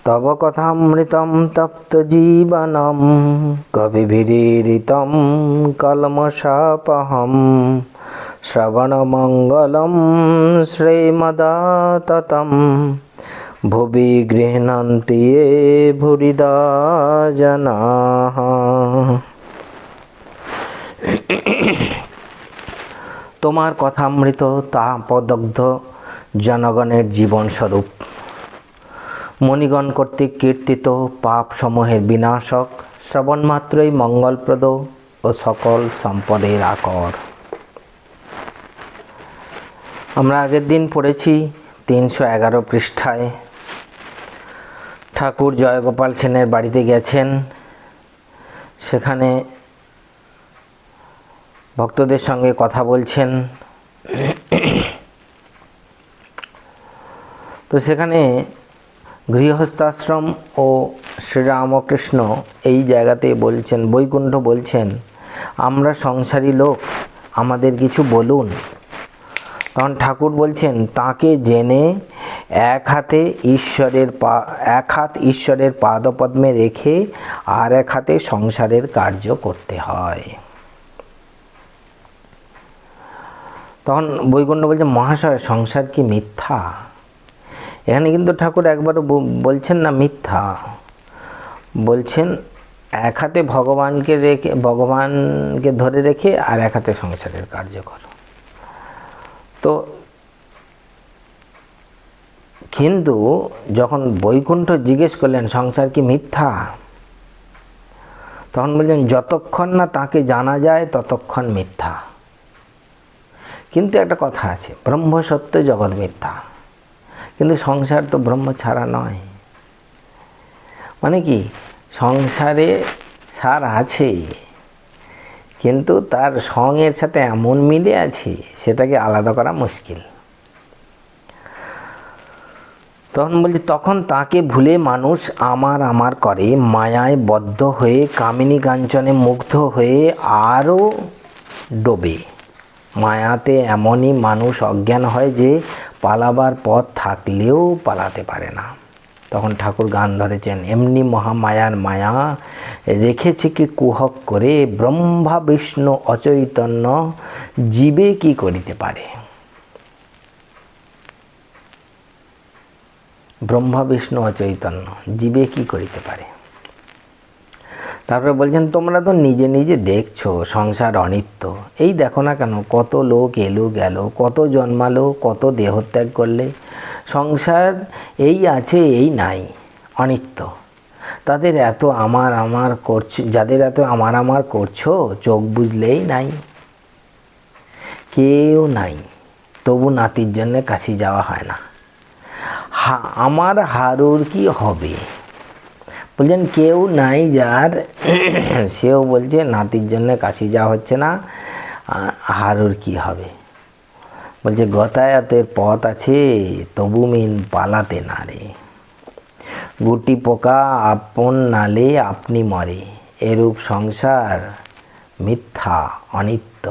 তব কথামৃতম তপ্ত জীবনম কবিভিরীরিতম কলমশাপহম শ্রবণমঙ্গলম শ্রীমদাততম ভুবি গৃহণন্তি ये ভুরিদা জনাঃ। তোমার কথামৃত তাপদগ্ধ জনগণের জীবনস্বরূপ, মণিগণ কর্তৃক কীর্তিত পাপ সমূহের বিনাশক, শ্রবণ মাত্রই মঙ্গলপ্রদ ও সকল সম্পদের আকর। আমরা আগের দিন পড়েছি 311 পৃষ্ঠায় ঠাকুর জয়গোপাল সেনের বাড়িতে গেছেন, সেখানে ভক্তদের সঙ্গে কথা বলছেন। তো সেখানে গৃহস্থাশ্রম ও শ্রীরামকৃষ্ণ এই জায়গাতে বলছেন, বৈকুণ্ঠ বলছেন, আমরা সংসারী লোক, আমাদের কিছু বলুন। তখন ঠাকুর বলছেন, তাকে জেনে এক হাত ঈশ্বরের পাদপদ্মে রেখে আর এক হাতে সংসারের কার্য করতে হয়। তখন বৈকুণ্ঠ বলছে, মহাশয়, সংসার কি মিথ্যা? এখানে কিন্তু ঠাকুর একবারও বলছেন না মিথ্যা, বলছেন এক হাতে ভগবানকে ধরে রেখে আর এক হাতে সংসারের কার্য করো। তো কিন্তু যখন বৈকুণ্ঠ জিজ্ঞেস করলেন সংসার কি মিথ্যা, তখন বললেন যতক্ষণ না তাকে জানা যায় ততক্ষণ মিথ্যা। কিন্তু একটা কথা আছে, ব্রহ্ম সত্য জগৎ মিথ্যা। কিন্তু সংসার তো ব্রহ্ম ছাড়া নয়। মানে কি, সংসারে সার আছে, কিন্তু তার সঙ্গের সাথে এমন মিলে আছে সেটাকে আলাদা করা মুশকিল। তখন বলছি, তখন তাকে ভুলে মানুষ আমার করে, মায়ায় বদ্ধ হয়ে কামিনী কাঞ্চনে মুগ্ধ হয়ে আরও ডোবে। মায়াতে এমনই মানুষ অজ্ঞান হয় যে পালাবার পথ থাকলেও পালাতে পারে না। তখন ঠাকুর গান ধরেছেন, এমনি মহামায়ার মায়া রেখেছে কি কুহক করে, ব্রহ্মা বিষ্ণু অচৈতন্য জীবে কি করিতে পারে। ব্রহ্মা বিষ্ণু অচৈতন্য জীবে কি করিতে পারে। তারপরে বলছেন, তোমরা তো নিজে নিজে দেখছো সংসার অনিত্য। এই দেখো না কেন, কত লোক এলো গেল, কত জন্মালো, কত দেহত্যাগ করলে। সংসার এই আছে এই নাই, অনিত্য। তাদের এত আমার করছো, যাদের এত আমার করছো, চোখ বুঝলেই নাই, কেউ নাই, তবু নাতির জন্যে কাশি যাওয়া হয় না। আমার হারুর কি হবে? বলছেন কেউ নাই যার, সেও বলছে নাতির জন্য কাশি যাওয়া হচ্ছে না, হারুর কি হবে? বলছে গতায়াতের পথ আছে, তবু মিন পালাতে না রে। গুটি পোকা আপন নালে আপনি মরে, এরূপ সংসার মিথ্যা অনিত্য।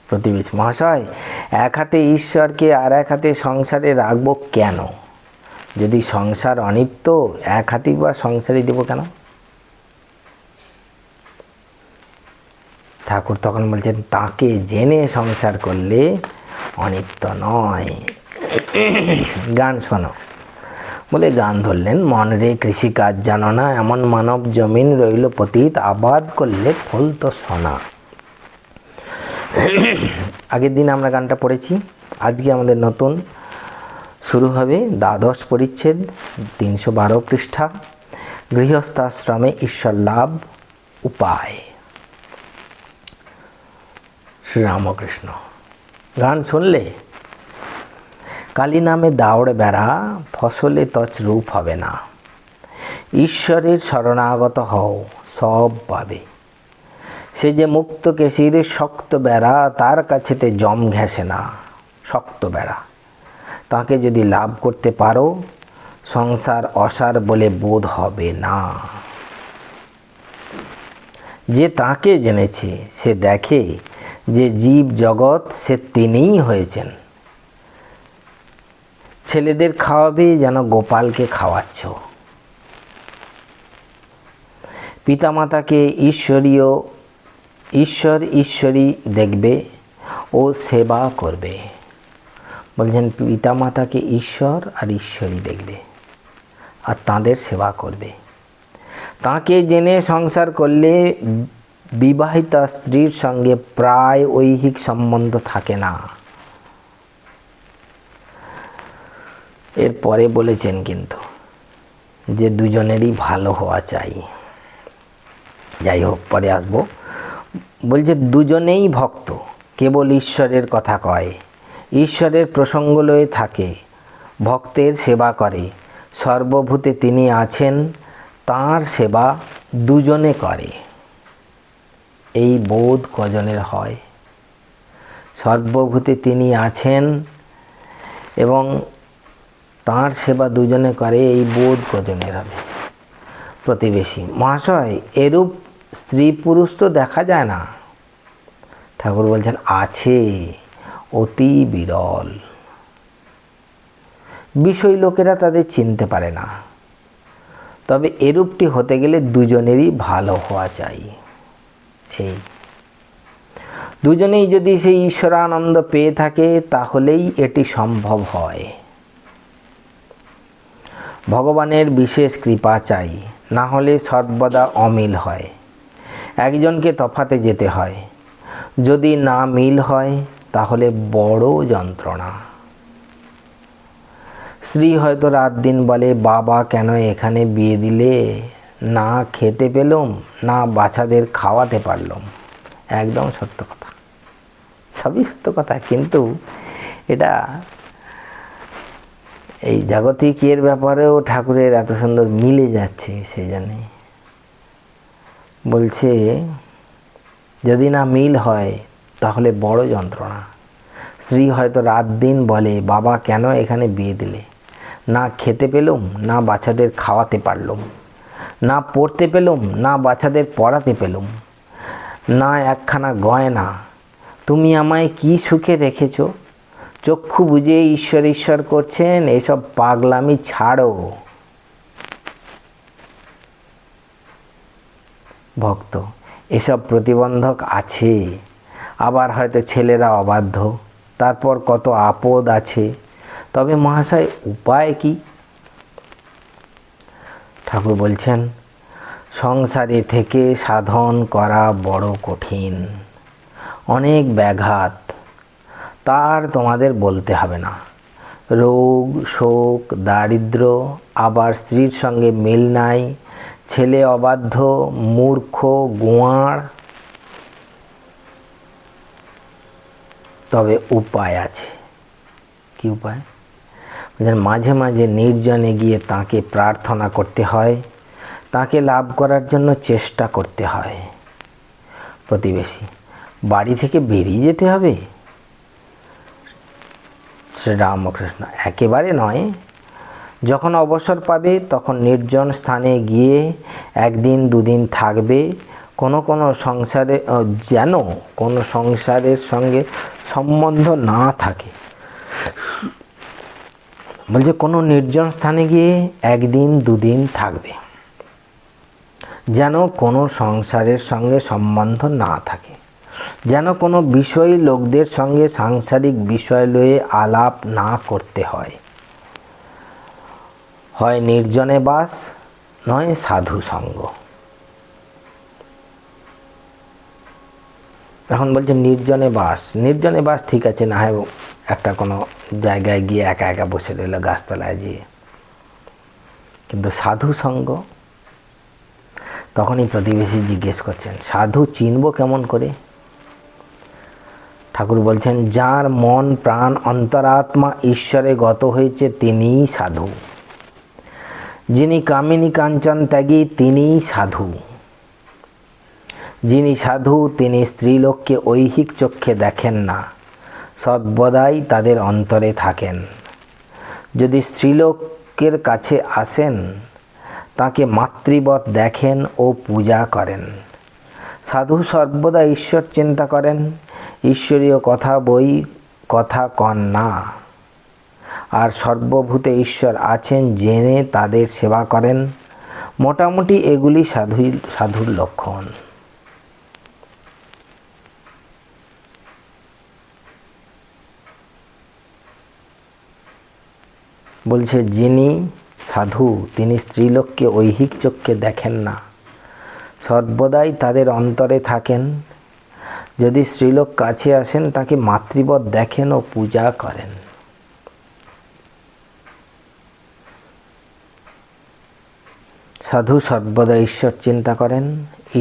প্রতিবেশী মহাশয়, এক হাতে ঈশ্বরকে আর এক হাতে সংসারে রাখবো কেন? যদি সংসার অনিত্য, এক হাতে বা সংসারে দেব কেন? ঠাকুর তখন বলছেন, তাকে জেনে সংসার করলে অনিত্য নয়। গান শোনো বলে গান ধরলেন, মন রে কৃষিকাজ জানো না, এমন মানব জমিন রইল পতিত, আবাদ করলে ফল তো সোনা। আগের দিন আমরা গানটা পড়েছি, আজকে আমাদের নতুন শুরু হবে। দ্বাদশ পরিচ্ছেদ 312 পৃষ্ঠা, গৃহস্থাশ্রমে ঈশ্বর লাভ উপায়। শ্রীরামকৃষ্ণ গান শুনলে, কালী নামে দাউড় বেড়া, ফসলে তছরূপ হবে না। ঈশ্বরের শরণাগত হও, সব পাবে। সে যে মুক্ত কেশির শক্ত বেড়া, তার কাছেতে জম ঘেঁষে না। শক্ত বেড়া, তাকে যদি লাভ করতে পারো, সংসার অসার বলে বোধ হবে না। যে তাকে জেনেছে সে দেখে যে জীব জগৎ সে তিনিই হয়েছেন। ছেলেদের খাওয়াবে যেন গোপালকে খাওয়াচ্ছ। পিতামাতাকে ঈশ্বরী দেখবে ও সেবা করবে। বলছেন পিতামাতাকে ঈশ্বর আর ঈশ্বরী দেখবে আর তাঁদের সেবা করবে। তাকে জেনে সংসার করলে বিবাহিতা স্ত্রীর সঙ্গে প্রায় ঐহিক সম্বন্ধ থাকে না। এরপরে বলেছেন কিন্তু যে দুজনেরই ভালো হওয়া চাই। যাই হোক, পরে আসবো। বলছে দুজনেই ভক্ত, কেবল ঈশ্বরের কথা কয়, ঈশ্বরের প্রসঙ্গ লয়ে থাকে, ভক্তের সেবা করে, সর্বভূতে তিনি আছেন, তাঁর সেবা দুজনে করে। এই বোধ কজনের হয়? সর্বভূতে তিনি আছেন এবং তাঁর সেবা দুজনে করে, এই বোধ কজনের হবে? প্রতিবেশী মহাশয়, এরূপ স্ত্রী পুরুষ তো দেখা যায় না। ঠাকুর বলছেন আছে, অতি বিরল। বিষয় লোকেরা তাদের চিনতে পারে না। তবে এরূপটি হতে গেলে দুজনেরই ভালো হওয়া চাই। এই দুজনেই যদি সেই ঈশ্বরানন্দ পেয়ে থাকে তাহলেই এটি সম্ভব হয়। ভগবানের বিশেষ কৃপা চাই, না হলে সর্বদা অমিল হয়। একজনকে তফাতে যেতে হয়, যদি না মিল হয় তাহলে বড় যন্ত্রণা। স্ত্রী হয়তো রাত দিন বলে, বাবা কেন এখানে বিয়ে দিলে, না খেতে পেলাম না বাচ্চাদের খাওয়াতে পারলাম। একদম সত্য কথা, সবই সত্য কথা, কিন্তু এটা এই জাগতিকের ব্যাপারেও ঠাকুরের এত সুন্দর মিলে যাচ্ছে। সেই জন্যে বলছে যদি না মিল হয় তাহলে বড় যন্ত্রণা। স্ত্রী হয়তো রাত দিন বলে, বাবা কেন এখানে বিয়ে দিলে, না খেতে পেলাম না বাচ্চাদের খাওয়াতে পারলাম, না পড়তে পেলাম না বাচ্চাদের পড়াতে পেলাম, না একখানা গয়না, তুমি আমায় কি সুখে রেখেছ, চক্ষু বুঝে ঈশ্বর ঈশ্বর করছেন, এসব পাগলামি ছাড়ো। ভক্ত, এসব প্রতিবন্ধক আছে। আবার হয়তো ছেলেরা অবাধ্য, তারপর কত আপদ আছে। তবে মহাশয় উপায় কি? ঠাকুর বলছেন সংসারে থেকে সাধন করা বড় কঠিন, অনেক ব্যাঘাত, তার তোমাদের বলতে হবে না। রোগ, শোক, দারিদ্র, আবার স্ত্রীর সঙ্গে মিল নাই, ছেলে অবাধ্য, মূর্খ, গোয়াড়। তবে উপায় আছে। কি উপায়? মাঝে মাঝে নির্জনে গিয়ে তাকে প্রার্থনা করতে হয়, তাকে লাভ করার জন্য চেষ্টা করতে হয়। প্রতিবেশী, বাড়ি থেকে বেরিয়ে যেতে হবে? শ্রীরামকৃষ্ণ, একেবারে নয়। যখন অবসর পাবে তখন নির্জন স্থানে গিয়ে একদিন দুদিন থাকবে। কোনো সংসারে যেন কোনো সংসারের সঙ্গে সম্বন্ধ না থাকে। বলছে কোনো নির্জন স্থানে গিয়ে একদিন দুদিন থাকবে, যেন কোনো সংসারের সঙ্গে সম্বন্ধ না থাকে, যেন কোনো বিষয় লোকদের সঙ্গে সাংসারিক বিষয় লয়ে আলাপ না করতে হয়। হয় নির্জনে বাস, নয় সাধু সঙ্গ। এখন বলছে নির্জনে বাস ঠিক আছে, না হয় একটা কোনো জায়গায় গিয়ে একা একা বসে রইল গাছতলায় গিয়ে, কিন্তু সাধু সঙ্গ। তখনই প্রতিবেশী জিজ্ঞেস করছেন, সাধু চিনব কেমন করে? ঠাকুর বলছেন যার মন প্রাণ অন্তরাত্মা ঈশ্বরে গত হয়েছে তিনিই সাধু। যিনি কামিনী কাঞ্চন ত্যাগী তিনিই সাধু। যিনি সাধু তিনি স্ত্রীলোককে ঐহিক চক্ষে দেখেন না, সর্বদাই তাদের অন্তরে থাকেন। যদি স্ত্রীলোকের কাছে আসেন তাকে মাতৃবৎ দেখেন ও পূজা করেন। সাধু সর্বদা ঈশ্বর চিন্তা করেন, ঈশ্বরীয় কথা বই কথা কন না। আর সর্বভূতে ঈশ্বর আছেন জেনে তাদের সেবা করেন। মোটামুটি এগুলি সাধুর লক্ষণ। বলছে যিনি সাধু তিনি স্ত্রীলোককে ঐহিক চক্ষে দেখেন না, সর্বদাই তাদের অন্তরে থাকেন। যদি স্ত্রীলোক কাছে আসেন তাকে মাতৃবৎ দেখেন ও পূজা করেন। সাধু সর্বদা ঈশ্বর চিন্তা করেন,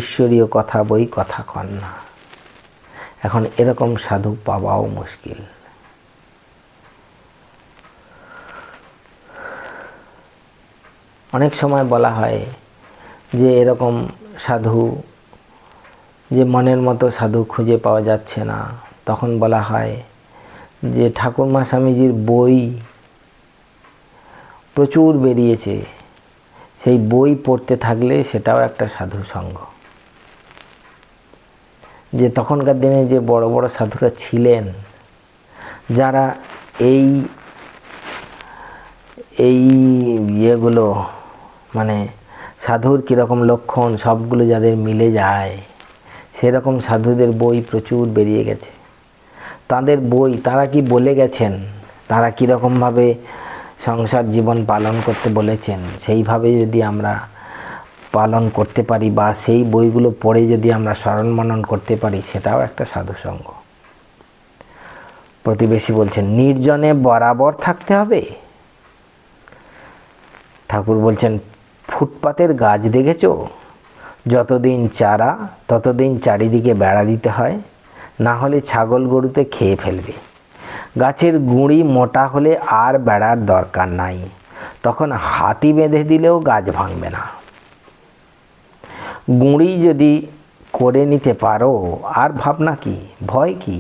ঈশ্বরীয় কথা বই কথা কন না। এখন এরকম সাধু পাওয়াও মুশকিল। অনেক সময় বলা হয় যে এরকম সাধু, যে মনের মতো সাধু খুঁজে পাওয়া যাচ্ছে না, তখন বলা হয় যে ঠাকুরমা স্বামীজির বই প্রচুর বেরিয়েছে, সেই বই পড়তে থাকলে সেটাও একটা সাধু সঙ্গ। যে তখনকার দিনে যে বড় বড় সাধুরা ছিলেন, যারা এই ইয়েগুলো মানে সাধুর কীরকম লক্ষণ সবগুলো যাদের মিলে যায়, সেরকম সাধুদের বই প্রচুর বেরিয়ে গেছে। তাদের বই, তারা কি বলে গেছেন, তারা কীরকমভাবে সংসার জীবন পালন করতে বলেছেন, সেইভাবে যদি আমরা পালন করতে পারি বা সেই বইগুলো পড়ে যদি আমরা স্মরণ মনন করতে পারি, সেটাও একটা সাধুসঙ্গ। প্রতিবেশী বলছেন নির্জনে বরাবর থাকতে হবে। ঠাকুর বলছেন ফুটপাতের গাছ দেখেছো, যতদিন চারা ততদিন চারিদিকে বেড়া দিতে হয়, না হলে ছাগল গরুতে খেয়ে ফেলবে। গাছের গুঁড়ি মোটা হলে আর বেড়ার দরকার নাই, তখন হাতি বেঁধে দিলেও গাছ ভাঙবে না। গুঁড়ি যদি করে নিতে পারো আর ভাবনা কি, ভয় কি?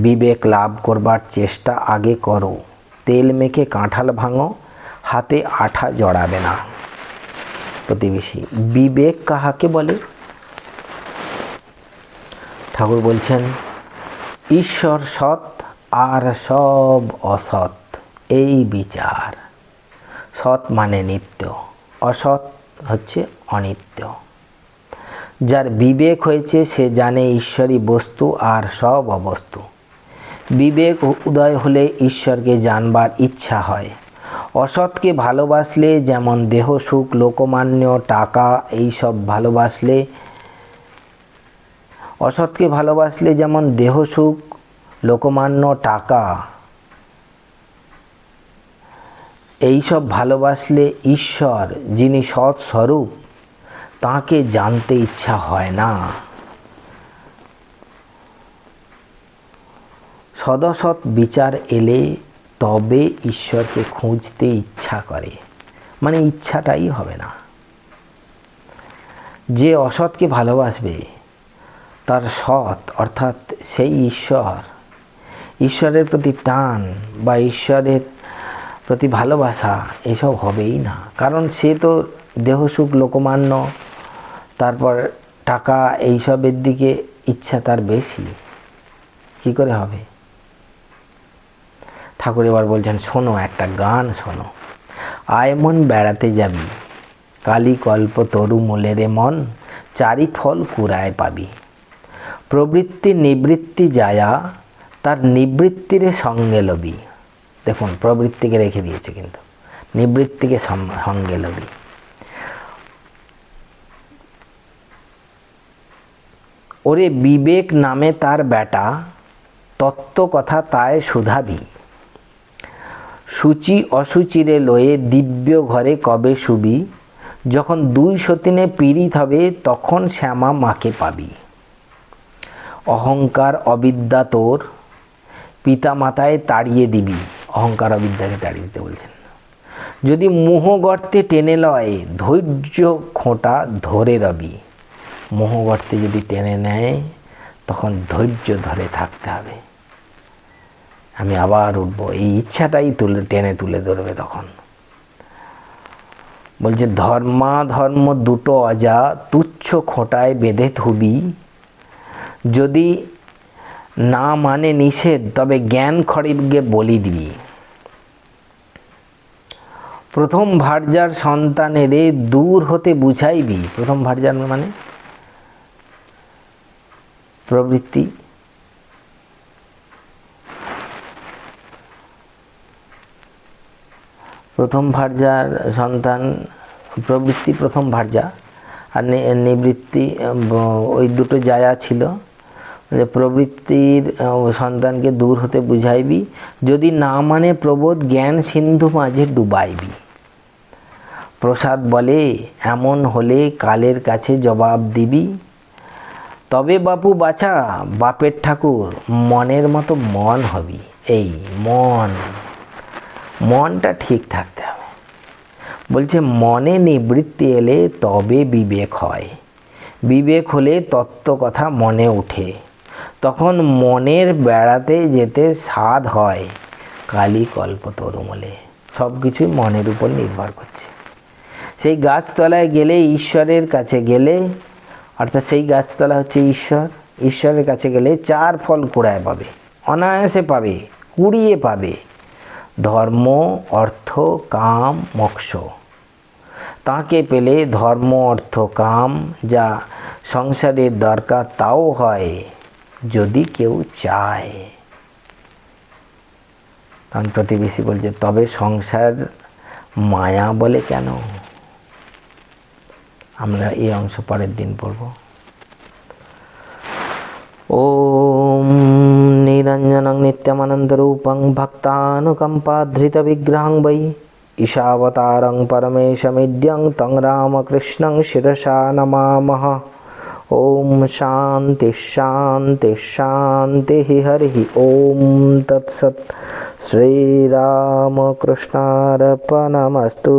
বিবেক লাভ করবার চেষ্টা আগে করো, তেল মেখে কাঁঠাল ভাঙো, হাতে আঠা জড়াবে না। প্রতিবেশী বিবেক কাহাকে বলে? ঠাকুর বলছেন ঈশ্বর সৎ আর সব অসৎ, এই বিচার। সৎ মানে নিত্য, অসৎ হচ্ছে অনিত্য। যার বিবেক হয়েছে সে জানে ঈশ্বরই বস্তু আর সব অবস্তু। বিবেক উদয় হলে ঈশ্বরকে জানবার ইচ্ছা হয়। অসৎকে ভালোবাসলে যেমন দেহ সুখ, লোকমান্য, টাকা এইসব ভালোবাসলে, অসৎকে ভালোবাসলে যেমন দেহ সুখ, লোকমান্য, টাকা এইসব ভালোবাসলে ঈশ্বর যিনি সৎ স্বরূপ তাঁকে জানতে ইচ্ছা হয় না। সদসৎ বিচার এলে তবে ঈশ্বরকে খুঁজতে ইচ্ছা করে, মানে ইচ্ছাটাই হবে না। যে অসৎকে ভালোবাসবে তার সৎ অর্থাৎ সেই ঈশ্বরের প্রতি টান বা ঈশ্বরের প্রতি ভালোবাসা এসব হবেই না। কারণ সে তো দেহসুখ, লোকমান্য, তারপর টাকা এইসবের দিকে ইচ্ছা তার বেশি, কি করে হবে? ঠাকুর এবার বলছেন শোনো, একটা গান শোনো। আয় মন বেড়াতে যাবি, কালী কল্প তরু মূলেরে মন, চারি ফল কুড়ায় পাবি। প্রবৃত্তি নিবৃত্তি যায়া, তার নিবৃত্তিরে সঙ্গে লবি। দেখুন প্রবৃত্তিকে রেখে দিয়েছে, কিন্তু নিবৃত্তিকে সঙ্গে লবি। ওরে বিবেক নামে তার বেটা, তত্ত্ব কথা তায় শুধাবি। সূচি অসুচিরে লয়ে দিব্য ঘরে কবে শুবি, যখন দুই সতিনে পীড়িত হবে তখন শ্যামা মাকে পাবি। অহংকার অবিদ্যা তোর পিতা মাতায় তাড়িয়ে দিবি। অহংকার অবিদ্যাকে তাড়িয়ে দিতে বলছেন। যদি মোহ গর্তে টেনে লয়, ধৈর্য খোঁটা ধরে রবি। মোহ গর্তে যদি টেনে নেয় তখন ধৈর্য ধরে থাকতে হবে। আমি আবার উঠবো, এই ইচ্ছাটাই টেনে তুলে ধরবে তখন। বলছে ধর্মাধর্ম দুটো অজা, তুচ্ছ খোঁটায় বেঁধে থুবি। যদি না মানে নিষেধ, তবে জ্ঞান খড়িগে বলি দিবি। প্রথম ভার্যার সন্তানেরে দূর হতে বুঝাইবি। প্রথম ভার্যার মানে প্রবৃত্তি, প্রথম ভার্যার সন্তান প্রবৃত্তি প্রথম ভার্যা, আর নিবৃত্তি ওই দুটো জায়া ছিল। যে প্রবৃত্তির সন্তানকে দূর হতে বুঝাইবি, যদি না মানে প্রবোধ জ্ঞান সিন্ধু মাঝে ডুবাইবি। প্রসাদ বলে এমন হলে কালের কাছে জবাব দিবি। তবে বাপু বাছা বাপের ঠাকুর মনের মতো মন হবি। এই মনটা ঠিক থাকতে হবে। বলছে মনে নিবৃত্তি এলে তবে বিবেক হয়, বিবেক হলে তত্ত্ব কথা মনে উঠে, তখন মনের বেড়াতে যেতে স্বাদ হয় কালী কল্প তরুমলে। সব কিছুই মনের উপর নির্ভর করছে। সেই গাছতলায় গেলে ঈশ্বরের কাছে গেলে, অর্থাৎ সেই গাছতলা হচ্ছে ঈশ্বর, ঈশ্বরের কাছে গেলে 4 ফল কুড়ায় পাবে, অনায়াসে পাবে, কুড়িয়ে পাবে। ধর্ম, অর্থ, কাম, মোক্ষ। তাকে পেলে ধর্ম, অর্থ, কাম যা সংসারের দরকার তাও হয় যদি কেউ চায়। তখন প্রতিবেশী বলছে তবে সংসার মায়া বলে কেন? আমরা এই অংশ পরের দিন পড়ব। ওম নিরঞ্জনং নিত্যমানন্দরূপং ভক্তানুকম্পাধৃতবিগ্রহং বৈ ঈশাবতারং পরমেশমিড্যং তং রামকৃষ্ণং শিরসা নমামः। ओम शांति शांति शांति हरि ओम तत्सत्। श्री रामकृष्णार्पणमस्तु।